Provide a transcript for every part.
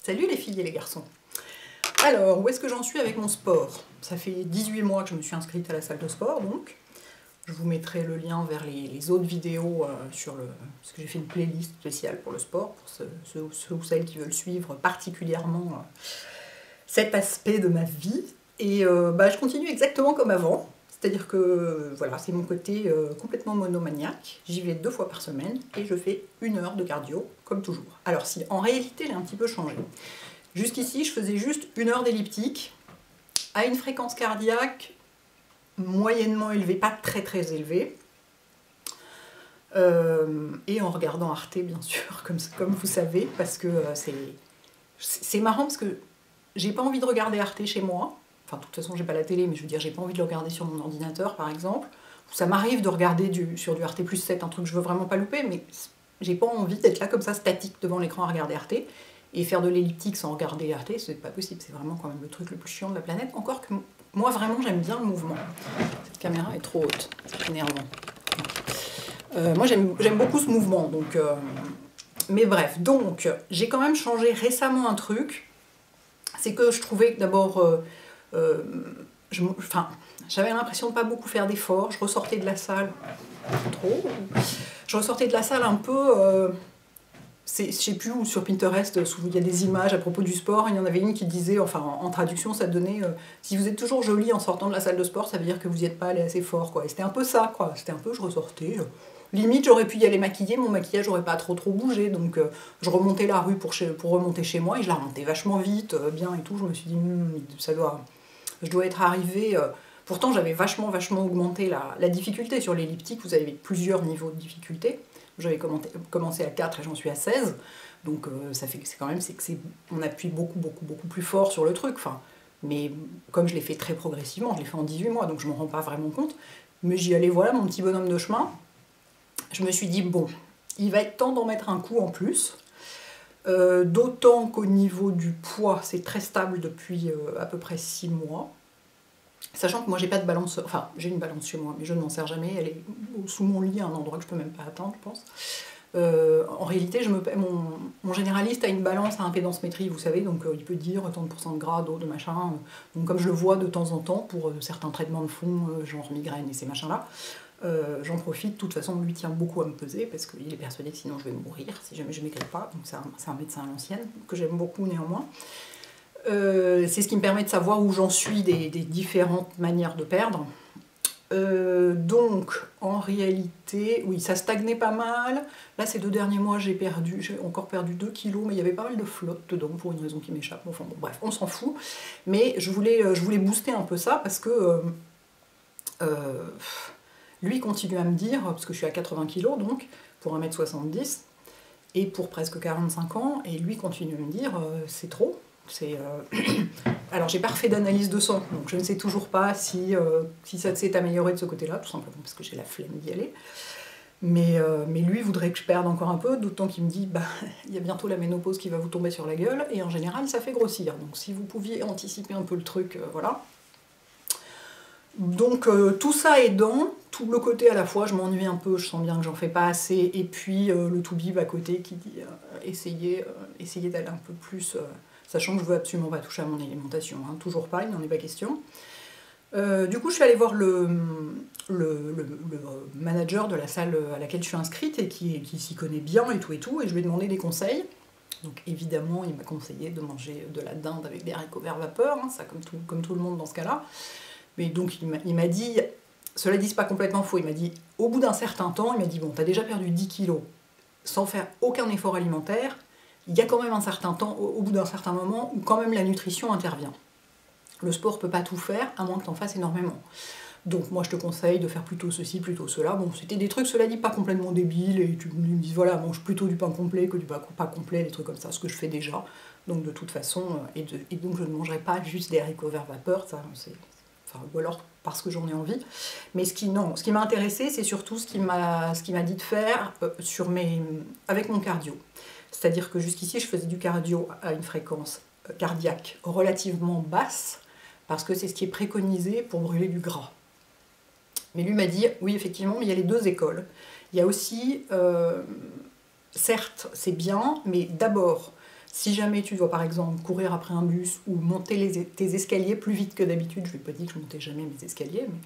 Salut les filles et les garçons. Alors, où est-ce que j'en suis avec mon sport? Ça fait 18 mois que je me suis inscrite à la salle de sport, donc. Je vous mettrai le lien vers les autres vidéos sur le... parce que j'ai fait une playlist spéciale pour le sport, pour ceux ou celles qui veulent suivre particulièrement cet aspect de ma vie. Et je continue exactement comme avant. C'est-à-dire que voilà, c'est mon côté complètement monomaniaque. J'y vais 2 fois par semaine et je fais 1 heure de cardio, comme toujours. Alors si, en réalité, j'ai un petit peu changé. Jusqu'ici, je faisais juste 1 heure d'elliptique, à une fréquence cardiaque moyennement élevée, pas très très élevée, et en regardant Arte, bien sûr, comme vous savez, parce que c'est marrant, parce que j'ai pas envie de regarder Arte chez moi. Enfin, de toute façon, j'ai pas la télé, mais je veux dire, j'ai pas envie de le regarder sur mon ordinateur, par exemple. Ça m'arrive de regarder sur du Arte plus 7, un truc que je veux vraiment pas louper, mais j'ai pas envie d'être là comme ça, statique, devant l'écran à regarder Arte. Et faire de l'elliptique sans regarder Arte, c'est pas possible, c'est vraiment quand même le truc le plus chiant de la planète. Encore que moi, vraiment, j'aime bien le mouvement. Cette caméra est trop haute, c'est énervant. Moi, j'aime beaucoup ce mouvement, donc... Mais bref, donc, j'ai quand même changé récemment un truc. C'est que je trouvais que d'abord... j'avais l'impression de pas beaucoup faire d'efforts. Je ressortais de la salle... Trop. Je ressortais de la salle un peu... je sais plus où, sur Pinterest, où il y a des images à propos du sport, il y en avait une qui disait, enfin en traduction, ça donnait si vous êtes toujours jolie en sortant de la salle de sport, ça veut dire que vous n'y êtes pas allé assez fort, quoi. Et c'était un peu ça, quoi. C'était un peu, je ressortais. Limite, j'aurais pu y aller maquiller, mon maquillage n'aurait pas trop bougé, donc je remontais la rue pour remonter chez moi, et je la remontais vachement vite, bien et tout. Je me suis dit, je dois être arrivée... Pourtant, j'avais vachement augmenté la difficulté sur l'elliptique. Vous avez plusieurs niveaux de difficulté. J'avais commencé à 4 et j'en suis à 16. Donc ça fait que on appuie beaucoup plus fort sur le truc. Enfin, mais comme je l'ai fait très progressivement, je l'ai fait en 18 mois, donc je ne m'en rends pas vraiment compte. Mais j'y allais, voilà, mon petit bonhomme de chemin. Je me suis dit, bon, il va être temps d'en mettre un coup en plus. D'autant qu'au niveau du poids, c'est très stable depuis à peu près 6 mois. Sachant que moi j'ai pas de balance, enfin j'ai une balance chez moi, mais je ne m'en sers jamais, elle est sous mon lit à un endroit que je peux même pas atteindre, je pense. En réalité, mon généraliste a une balance à impédance-métrie, vous savez, donc il peut dire tant de pourcents de gras, d'eau, de machin. Donc comme je le vois de temps en temps pour certains traitements de fond, genre migraine et ces machins-là, j'en profite. De toute façon, lui tient beaucoup à me peser parce qu'il est persuadé que sinon je vais mourir si jamais je maigris pas. Donc c'est un médecin à l'ancienne que j'aime beaucoup néanmoins. C'est ce qui me permet de savoir où j'en suis des différentes manières de perdre. Donc, en réalité, oui, ça stagnait pas mal. Là, ces 2 derniers mois, j'ai encore perdu 2 kilos, mais il y avait pas mal de flotte dedans, pour une raison qui m'échappe. Enfin bon, bref, on s'en fout. Mais je voulais booster un peu ça, parce que lui continue à me dire, parce que je suis à 80 kilos, donc, pour 1m70, et pour presque 45 ans, et lui continue à me dire, c'est trop. Alors j'ai pas refait d'analyse de sang, donc je ne sais toujours pas si ça s'est amélioré de ce côté-là, tout simplement parce que j'ai la flemme d'y aller. Mais lui voudrait que je perde encore un peu, d'autant qu'il me dit il y a bientôt la ménopause qui va vous tomber sur la gueule, et en général ça fait grossir. Donc si vous pouviez anticiper un peu le truc, voilà. Donc tout ça aidant, tout le côté à la fois, je m'ennuie un peu, je sens bien que j'en fais pas assez, et puis le tout-bib à côté qui dit essayez d'aller un peu plus... sachant que je veux absolument pas toucher à mon alimentation, hein. Toujours pas, il n'en est pas question. Du coup, je suis allée voir le manager de la salle à laquelle je suis inscrite et qui s'y connaît bien et tout, et je lui ai demandé des conseils. Donc évidemment, il m'a conseillé de manger de la dinde avec des haricots verts vapeur, hein, ça comme tout le monde dans ce cas-là. Mais donc il m'a dit, cela dit c'est pas complètement faux, il m'a dit, au bout d'un certain temps, il m'a dit, bon, t'as déjà perdu 10 kilos sans faire aucun effort alimentaire, il y a quand même un certain temps, au bout d'un certain moment, où quand même la nutrition intervient. Le sport ne peut pas tout faire, à moins que tu en fasses énormément. Donc moi je te conseille de faire plutôt ceci, plutôt cela. Bon, c'était des trucs, cela dit, pas complètement débiles, et tu me dis, voilà, mange plutôt du pain complet que du pain pas complet, des trucs comme ça, ce que je fais déjà. Donc de toute façon, et donc je ne mangerai pas juste des haricots verts vapeur, ça c'est... Enfin, ou alors parce que j'en ai envie. Mais ce qui m'a intéressé, c'est surtout ce qu'il m'a dit de faire avec mon cardio. C'est-à-dire que jusqu'ici, je faisais du cardio à une fréquence cardiaque relativement basse, parce que c'est ce qui est préconisé pour brûler du gras. Mais lui m'a dit, oui, effectivement, mais il y a les 2 écoles. Il y a aussi, certes, c'est bien, mais d'abord, Si jamais tu dois par exemple courir après un bus ou monter tes escaliers plus vite que d'habitude, je ne vais pas dire que je montais jamais mes escaliers, mais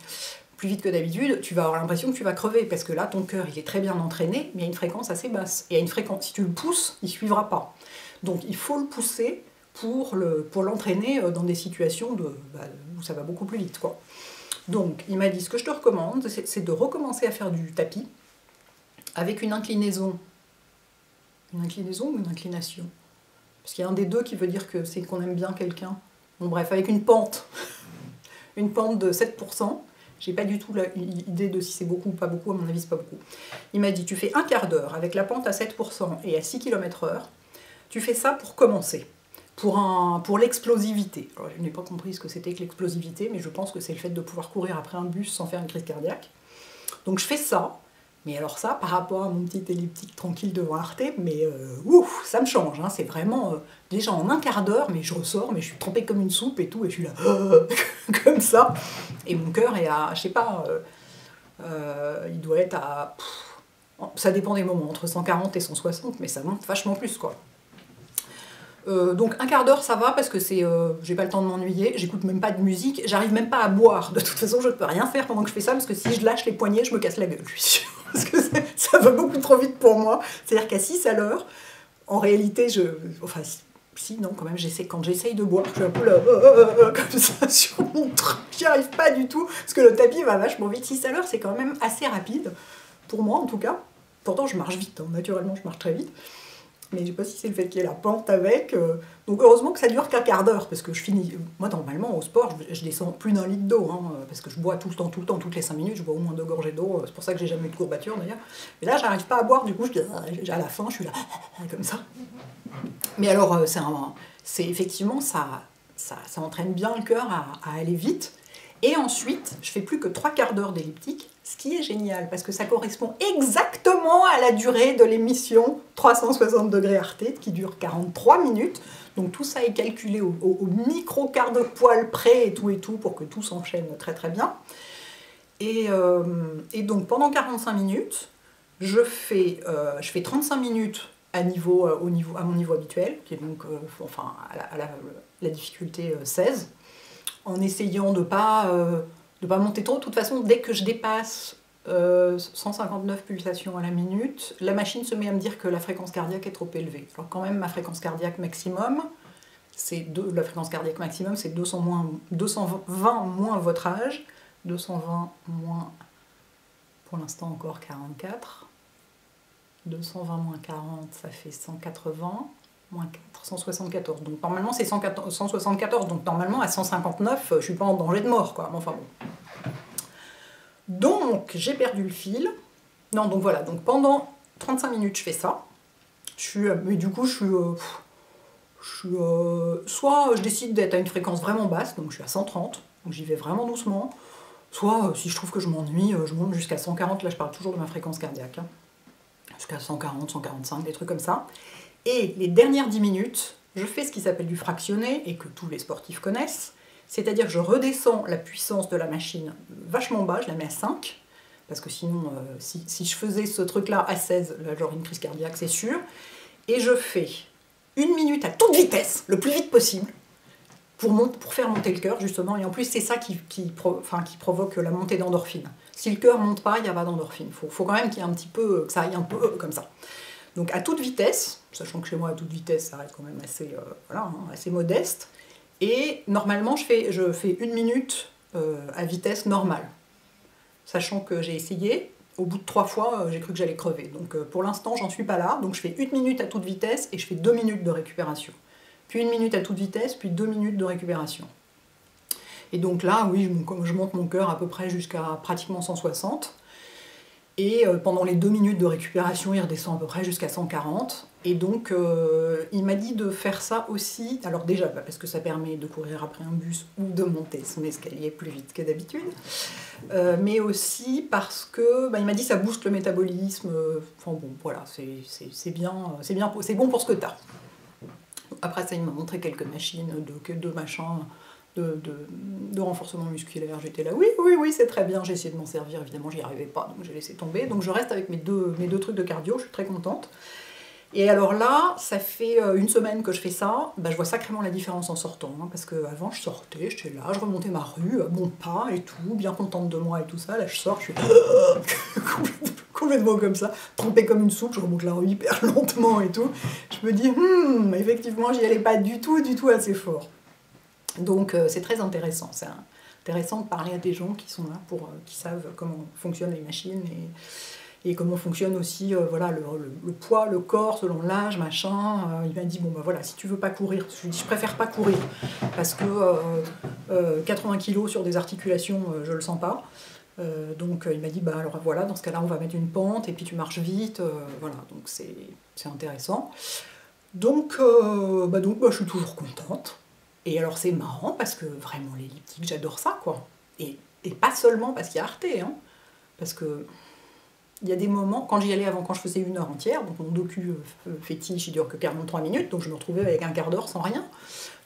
plus vite que d'habitude, tu vas avoir l'impression que tu vas crever, parce que là, ton cœur, il est très bien entraîné, mais il y a une fréquence assez basse. Et à une fréquence, si tu le pousses, il ne suivra pas. Donc il faut le pousser pour l'entraîner dans des situations où ça va beaucoup plus vite, quoi. Donc il m'a dit, ce que je te recommande, c'est de recommencer à faire du tapis avec une inclinaison. Une inclinaison ou une inclination? Parce qu'il y a un des deux qui veut dire que c'est qu'on aime bien quelqu'un. Bon bref, avec une pente. Une pente de 7%. J'ai pas du tout l'idée de si c'est beaucoup ou pas beaucoup, à mon avis c'est pas beaucoup. Il m'a dit, tu fais un quart d'heure avec la pente à 7% et à 6 km/h. Tu fais ça pour commencer, pour l'explosivité. Alors je n'ai pas compris ce que c'était que l'explosivité, mais je pense que c'est le fait de pouvoir courir après un bus sans faire une crise cardiaque. Donc je fais ça, mais alors ça, par rapport à mon petit elliptique tranquille devant Arte, mais ouf, ça me change, hein, c'est vraiment, déjà en un quart d'heure, mais je ressors, mais je suis trempée comme une soupe et tout, et je suis là, comme ça, et mon cœur est à, je sais pas, il doit être à, ça dépend des moments, entre 140 et 160, mais ça monte vachement plus, quoi. Donc un quart d'heure ça va parce que j'ai pas le temps de m'ennuyer, j'écoute même pas de musique, j'arrive même pas à boire, de toute façon je ne peux rien faire pendant que je fais ça parce que si je lâche les poignets je me casse la gueule, je suis sûre, parce que ça va beaucoup trop vite pour moi, c'est-à-dire qu'à 6 à l'heure, en réalité enfin si non quand même quand j'essaye de boire, je suis un peu là, comme ça sur mon truc, j'y arrive pas du tout, parce que le tapis va vachement vite, 6 à l'heure c'est quand même assez rapide, pour moi en tout cas, pourtant je marche vite, hein. Naturellement je marche très vite. Mais je ne sais pas si c'est le fait qu'il y ait la pente avec. Donc heureusement que ça dure qu'un quart d'heure, parce que je finis... Moi, normalement, au sport, je descends plus d'un litre d'eau, hein, parce que je bois tout le temps, toutes les 5 minutes, je bois au moins 2 gorgées d'eau. C'est pour ça que j'ai jamais eu de courbature, d'ailleurs. Et là, j'arrive pas à boire, du coup, à la fin, je suis là, comme ça. Mais alors, c'est effectivement, ça entraîne bien le cœur à aller vite. Et ensuite, je fais plus que 3 quarts d'heure d'elliptique, ce qui est génial, parce que ça correspond exactement à la durée de l'émission 360 degrés Arte, qui dure 43 minutes. Donc tout ça est calculé au micro-quart de poil près et tout, pour que tout s'enchaîne très très bien. Et donc pendant 45 minutes, je fais 35 minutes à mon niveau habituel, qui est donc la difficulté 16, en essayant de pas monter trop. De toute façon, dès que je dépasse 159 pulsations à la minute, la machine se met à me dire que la fréquence cardiaque est trop élevée. Alors quand même, ma fréquence cardiaque maximum, c'est 220 moins votre âge, 220 moins, pour l'instant encore 44, 220 moins 40, ça fait 180, moins 4, 174. Donc normalement c'est 174, donc normalement à 159, je suis pas en danger de mort, quoi. Enfin bon. Donc j'ai perdu le fil. Non, donc voilà, donc pendant 35 minutes je fais ça. Mais du coup soit je décide d'être à une fréquence vraiment basse, donc je suis à 130, donc j'y vais vraiment doucement. Soit si je trouve que je m'ennuie, je monte jusqu'à 140, là je parle toujours de ma fréquence cardiaque. Hein. Jusqu'à 140, 145, des trucs comme ça. Et les dernières 10 minutes, je fais ce qui s'appelle du fractionné, et que tous les sportifs connaissent, c'est-à-dire que je redescends la puissance de la machine vachement bas, je la mets à 5, parce que sinon, si je faisais ce truc-là à 16, là j'aurais une crise cardiaque, c'est sûr, et je fais 1 minute à toute vitesse, le plus vite possible, pour faire monter le cœur, justement, et en plus c'est ça qui provoque la montée d'endorphine. Si le cœur ne monte pas, il n'y a pas d'endorphine, il faut quand même qu'il y ait un petit peu, que ça aille un peu comme ça. Donc à toute vitesse, sachant que chez moi à toute vitesse ça reste quand même assez modeste, et normalement je fais 1 minute à vitesse normale, sachant que j'ai essayé, au bout de 3 fois j'ai cru que j'allais crever, donc pour l'instant j'en suis pas là, donc je fais 1 minute à toute vitesse et je fais 2 minutes de récupération, puis 1 minute à toute vitesse, puis 2 minutes de récupération. Et donc là, oui, je monte mon cœur à peu près jusqu'à pratiquement 160, et pendant les 2 minutes de récupération, il redescend à peu près jusqu'à 140. Et donc, il m'a dit de faire ça aussi, alors déjà, parce que ça permet de courir après un bus ou de monter son escalier plus vite que d'habitude, mais aussi parce que, il m'a dit ça booste le métabolisme, enfin bon, voilà, c'est bon pour ce que t'as. Après ça, il m'a montré quelques machines de machins, de renforcement musculaire, j'étais là, oui, c'est très bien, j'ai essayé de m'en servir, évidemment j'y arrivais pas, donc j'ai laissé tomber, donc je reste avec mes deux trucs de cardio, je suis très contente. Et alors là, ça fait une semaine que je fais ça, bah, je vois sacrément la différence en sortant, hein, parce qu'avant je sortais, j'étais là, je remontais ma rue, à mon pas et tout, bien contente de moi et tout ça, là je sors, je suis complètement comme ça, trempée comme une soupe, je remonte la rue hyper lentement et tout, je me dis, effectivement j'y allais pas du tout assez fort. Donc c'est très intéressant, c'est intéressant de parler à des gens qui sont là, qui savent comment fonctionnent les machines, et comment fonctionne aussi voilà, le poids, le corps, selon l'âge, machin. Il m'a dit, bon bah voilà, si tu veux pas courir, je préfère pas courir, parce que 80 kg sur des articulations, je le sens pas. Donc il m'a dit, bah alors voilà, dans ce cas-là, on va mettre une pente, et puis tu marches vite, voilà, donc c'est intéressant. Donc, je suis toujours contente. Et alors c'est marrant, parce que vraiment l'elliptique, j'adore ça, quoi. Et pas seulement parce qu'il y a Arte, hein, parce que il y a des moments, quand j'y allais avant, quand je faisais 1 heure entière, donc mon docu fétiche, il dure que 43 minutes, donc je me retrouvais avec un quart d'heure sans rien.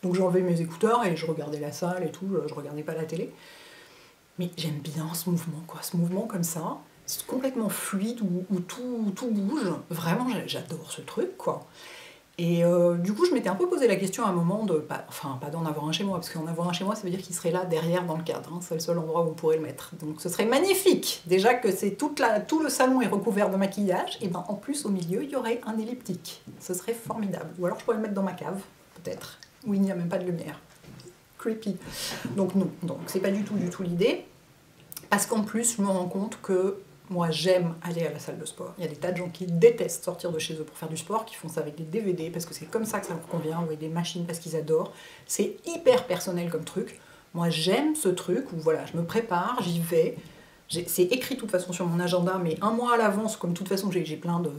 Donc j'enlevais mes écouteurs et je regardais la salle et tout, je regardais pas la télé. Mais j'aime bien ce mouvement, quoi, ce mouvement comme ça, c'est complètement fluide, où tout bouge. Vraiment, j'adore ce truc, quoi. Et du coup, je m'étais un peu posé la question à un moment de, pas d'en avoir un chez moi, parce qu'en avoir un chez moi, ça veut dire qu'il serait là, derrière, dans le cadre. Hein, c'est le seul endroit où on pourrait le mettre. Donc ce serait magnifique. Déjà que tout le salon est recouvert de maquillage, et ben en plus, au milieu, il y aurait un elliptique. Ce serait formidable. Ou alors je pourrais le mettre dans ma cave, peut-être, où il n'y a même pas de lumière. Creepy. Donc non, donc c'est pas du tout l'idée. Parce qu'en plus, je me rends compte que moi, j'aime aller à la salle de sport. Il y a des tas de gens qui détestent sortir de chez eux pour faire du sport, qui font ça avec des DVD, parce que c'est comme ça que ça leur convient, ou avec des machines parce qu'ils adorent. C'est hyper personnel comme truc. Moi, j'aime ce truc où, voilà, je me prépare, j'y vais. C'est écrit de toute façon sur mon agenda, mais 1 mois à l'avance, comme de toute façon, j'ai plein de...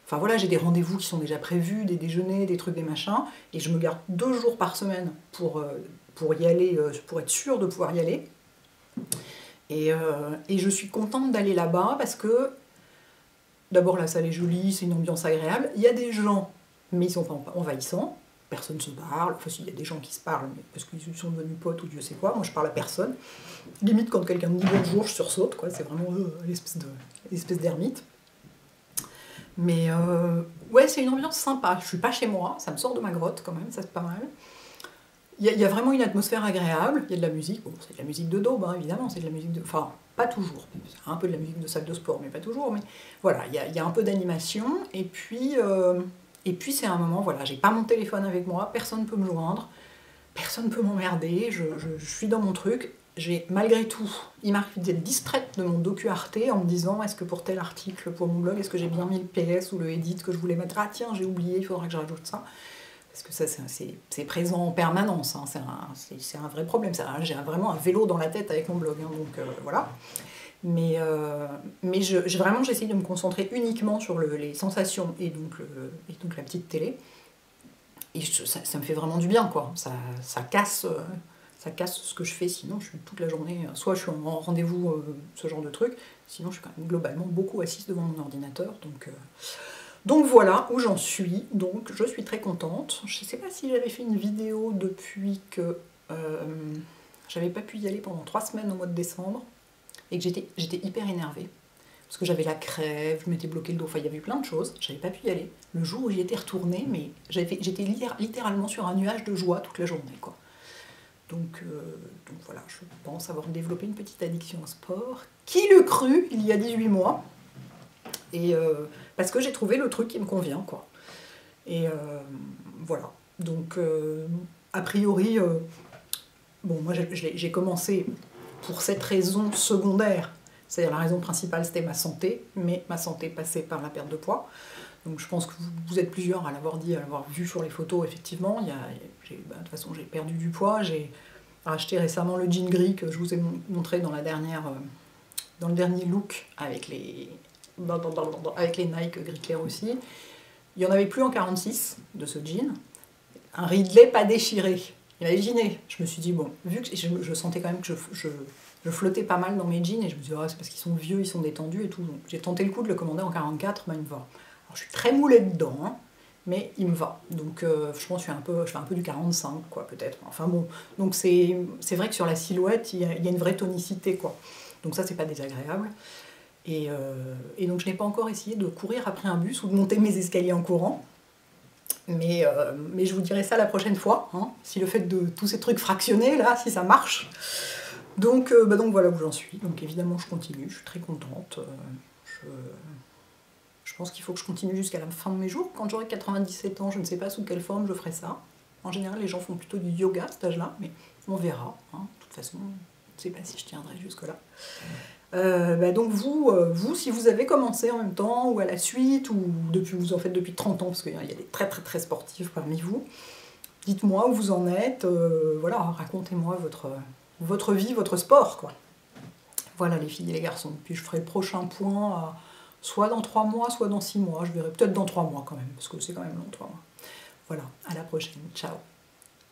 Enfin voilà, j'ai des rendez-vous qui sont déjà prévus, des déjeuners, des trucs, des machins, et je me garde 2 jours par semaine pour y aller, pour être sûre de pouvoir y aller. Et je suis contente d'aller là-bas parce que, d'abord, la salle est jolie, c'est une ambiance agréable. Il y a des gens, mais ils sont pas envahissants. Personne ne se parle. Enfin, il y a des gens qui se parlent, mais parce qu'ils sont devenus potes ou Dieu sait quoi. Moi, je parle à personne. Limite, quand quelqu'un me dit bonjour, je sursaute, quoi. C'est vraiment l'espèce d'ermite. Mais ouais, c'est une ambiance sympa. Je suis pas chez moi, ça me sort de ma grotte quand même, ça c'est pas mal. Il y a vraiment une atmosphère agréable, il y a de la musique, bon c'est de la musique de daube hein, évidemment, c'est de la musique de... Enfin, pas toujours, c'est un peu de la musique de salle de sport, mais pas toujours, mais voilà, il y a un peu d'animation, et puis c'est un moment, voilà, j'ai pas mon téléphone avec moi, personne ne peut me joindre, personne ne peut m'emmerder, je suis dans mon truc, malgré tout, il m'arrive d'être distraite de mon docu Arte en me disant, est-ce que pour tel article, pour mon blog, est-ce que j'ai bien mis le PS ou le edit que je voulais mettre, ah tiens, j'ai oublié, il faudra que je rajoute ça. Parce que ça, c'est présent en permanence, hein. C'est un vrai problème. J'ai vraiment un vélo dans la tête avec mon blog, hein, donc voilà. Mais vraiment, j'essaye de me concentrer uniquement sur les sensations et donc la petite télé. Et ça me fait vraiment du bien, quoi. Ça casse ce que je fais, sinon je suis toute la journée, soit je suis en rendez-vous, ce genre de truc, sinon je suis quand même globalement beaucoup assise devant mon ordinateur, donc voilà où j'en suis, donc je suis très contente. Je ne sais pas si j'avais fait une vidéo depuis que j'avais pas pu y aller pendant 3 semaines au mois de décembre, et que j'étais hyper énervée, parce que j'avais la crève, je m'étais bloqué le dos, enfin il y avait eu plein de choses, j'avais pas pu y aller. Le jour où j'y étais retournée, mais j'étais littéralement sur un nuage de joie toute la journée, quoi. Donc voilà, je pense avoir développé une petite addiction au sport. Qui l'eût cru il y a 18 mois? Et parce que j'ai trouvé le truc qui me convient, quoi. Et voilà. Donc, a priori, bon, moi j'ai commencé pour cette raison secondaire. C'est-à-dire la raison principale, c'était ma santé, mais ma santé passait par la perte de poids. Donc je pense que vous êtes plusieurs à l'avoir dit, à l'avoir vu sur les photos, effectivement. De toute façon, j'ai perdu du poids. J'ai acheté récemment le jean gris que je vous ai montré dans le dernier look avec les Nike gris clair aussi. Il n'y en avait plus en 46 de ce jean. Un Ridley pas déchiré. Imaginez, je me suis dit, bon, vu que je sentais quand même que je flottais pas mal dans mes jeans, et je me suis dit, oh, c'est parce qu'ils sont vieux, ils sont détendus et tout. Donc j'ai tenté le coup de le commander en 44, ben il me va. Alors je suis très moulée dedans, hein, mais il me va. Donc je pense que je fais un peu du 45, quoi, peut-être. Enfin bon, donc c'est vrai que sur la silhouette, il y a une vraie tonicité, quoi. Donc ça, c'est pas désagréable. Et donc je n'ai pas encore essayé de courir après un bus ou de monter mes escaliers en courant. Mais je vous dirai ça la prochaine fois, hein, si le fait de tous ces trucs fractionnés, là, si ça marche. Donc voilà où j'en suis. Donc évidemment, je continue, je suis très contente. Je pense qu'il faut que je continue jusqu'à la fin de mes jours. Quand j'aurai 97 ans, je ne sais pas sous quelle forme je ferai ça. En général, les gens font plutôt du yoga à cet âge-là, mais on verra. Hein. De toute façon, je ne sais pas si je tiendrai jusque-là. Donc vous, si vous avez commencé en même temps, ou à la suite, ou vous en faites depuis 30 ans, parce qu'il y a des très très très sportifs parmi vous, dites-moi où vous en êtes, voilà, racontez-moi votre vie, votre sport, quoi. Voilà les filles et les garçons. Puis je ferai le prochain point soit dans 3 mois, soit dans 6 mois. Je verrai peut-être dans 3 mois quand même, parce que c'est quand même long, 3 mois. Voilà, à la prochaine. Ciao.